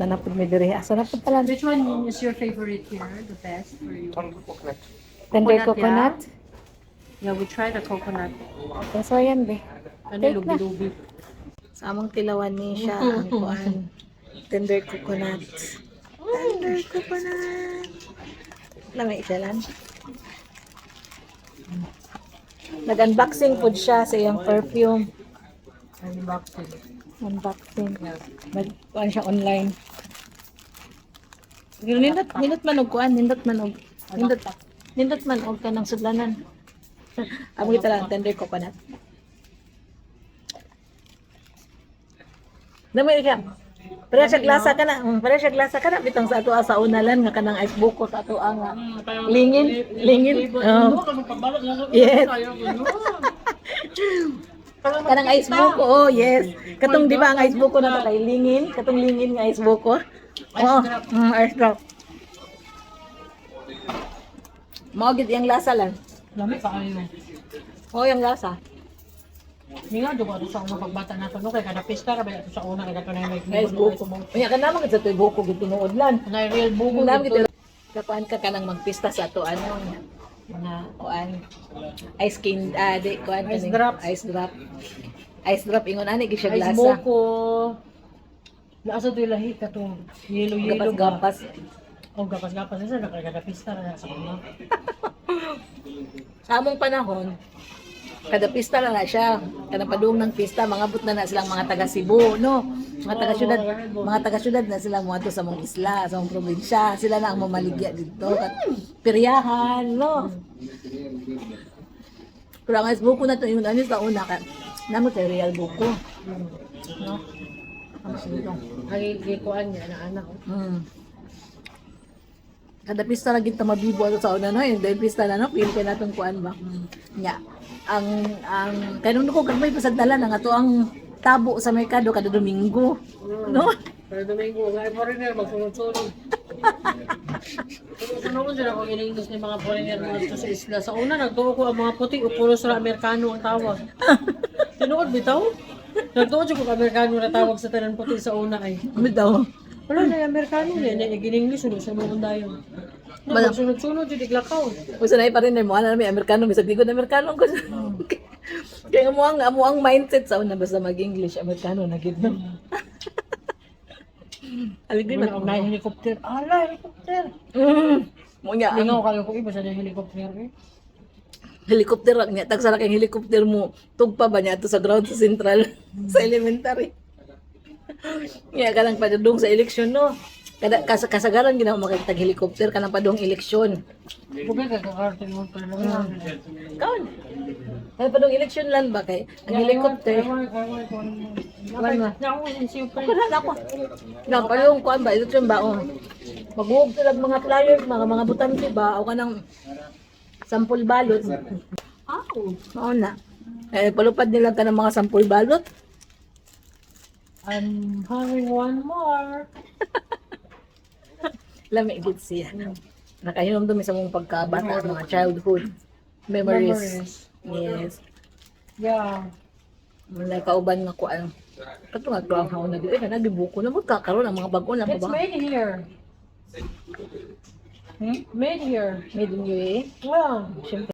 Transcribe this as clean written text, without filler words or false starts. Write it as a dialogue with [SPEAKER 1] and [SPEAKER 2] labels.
[SPEAKER 1] na napod may diri. Asa na po pala?
[SPEAKER 2] Which one is your favorite here? The best for you?
[SPEAKER 1] Tender
[SPEAKER 2] Coconut,
[SPEAKER 1] coconut.
[SPEAKER 2] Yeah, we try the coconut.
[SPEAKER 1] Okay, so ayan be.
[SPEAKER 2] Ano
[SPEAKER 1] Take na.
[SPEAKER 2] lubi-lubi?
[SPEAKER 1] Sa among tilawan ni siya ang kuan. Tender coconut. Tender coconut. Lamay siya lang. Nag-unboxing po siya sa iyang perfume.
[SPEAKER 2] Unboxing.
[SPEAKER 1] Unboxing. Nag-kuan siya online. Nindot man og kuan, nindot man og kanang sudlanan. Amo kita lang tender coconut. Dami siya. Para siya glasa ka na. Para siya glasa ka na bitang sa ato sa unalan nga kanang ice buko sa ato nga. Lingin. Oh. Yes. Kanang ice buko. Oh, yes. Katong di ba ang ice buko na kay lingin? Katong lingin nga ice buko. Oh, ice drop. Mao gid yang lasa lang.
[SPEAKER 2] Lami pa kayo.
[SPEAKER 1] Oh, yung lasa.
[SPEAKER 2] Hindi nga, dugo sa unang pagbata nato. No? Kaya kada pista ka ba ito sa una, kaya ito na yung
[SPEAKER 1] Ice buko. Kaya ka naman sa tuy buko gid tinuod lan.
[SPEAKER 2] na real buko.
[SPEAKER 1] Kung namin kapaan ka kanang magpista sa ato ano mga kuan ice cream di kuan
[SPEAKER 2] Ice
[SPEAKER 1] kaning
[SPEAKER 2] drop.
[SPEAKER 1] ice drop ingon ani gid siya
[SPEAKER 2] Ice
[SPEAKER 1] glasa
[SPEAKER 2] buko. Laasa ito yung lahi ka to. Yelo-yelo.
[SPEAKER 1] gapas
[SPEAKER 2] O gapas-gapas na sa kada pista na sa una.
[SPEAKER 1] sa among panahon kada pista na siya kada padung ng pista mga but na silang mga taga Cebu no mga taga syudad na sila mo sa mong isla sa mong probinsya sila na ang mamaligya dito peryahan no pero ang ice buko na to yung ano sa una ka namo sa real buko no ang silong
[SPEAKER 2] Ay, gikuan niya na anak.
[SPEAKER 1] kada pista na kita mabibo ato sa una no yung dahil pista na no pili ka natong kuan ba nya ang kanung ko kagmay pasadala na nga to ang tabo sa merkado kada Domingo no
[SPEAKER 2] Pero Domingo, nga foreigner, magsunod-sunod. Sunod sila kung in-English ni mga foreigner mga sa isla. Sa una, nagtuo ko ang mga puti, o puro sila Amerikano ang tawag. Tinuod bitaw? Nagtuo ko ang Amerikano na tawag sa tanan puti sa una ay.
[SPEAKER 1] bitaw
[SPEAKER 2] Wala na yung Amerikano niya, in-English, sunod sa mga dayon. Sunod-sunod, yung iglakaw.
[SPEAKER 1] usa na pa rin mo ana mi Amerikano bisag di ko na Amerikano ko kaya mo ang mindset sa una basta mag-English Amerikano na gid no aligri
[SPEAKER 2] Wala
[SPEAKER 1] man
[SPEAKER 2] na helicopter. Ala, helicopter!
[SPEAKER 1] mo nya
[SPEAKER 2] Lingaw kayo kung iba sa helicopter eh.
[SPEAKER 1] helicopter nya tag sa kay helicopter mo tugpa ba niya to sa ground sa central sa elementary nya kanang padung sa eleksyon no kada kasagaran ginawa makitag helicopter kanang padung eleksyon
[SPEAKER 2] Bugay ka kakarte mo pa lang.
[SPEAKER 1] kaon kada padung eleksyon lang ba kay ang helicopter Wala na ako. Napalong ko ba ito yung baon. Maghuhog sila mga flyers, mga butante ba o kanang sampol balot. Oo na. Palupad nila ka ng mga sampol balot.
[SPEAKER 2] I'm having one more.
[SPEAKER 1] Lamig gid siya. Nakahinom dumi sa mong pagkabata, mga childhood memories. Yes.
[SPEAKER 2] Yeah.
[SPEAKER 1] Wala kauban nga ko ano. Kato nga to ang haon na dito. Nagibuko na mo kakaroon ang mga bago na
[SPEAKER 2] It's
[SPEAKER 1] ba?
[SPEAKER 2] made here. Made here.
[SPEAKER 1] Made in UAE.
[SPEAKER 2] Well,
[SPEAKER 1] Siyempre.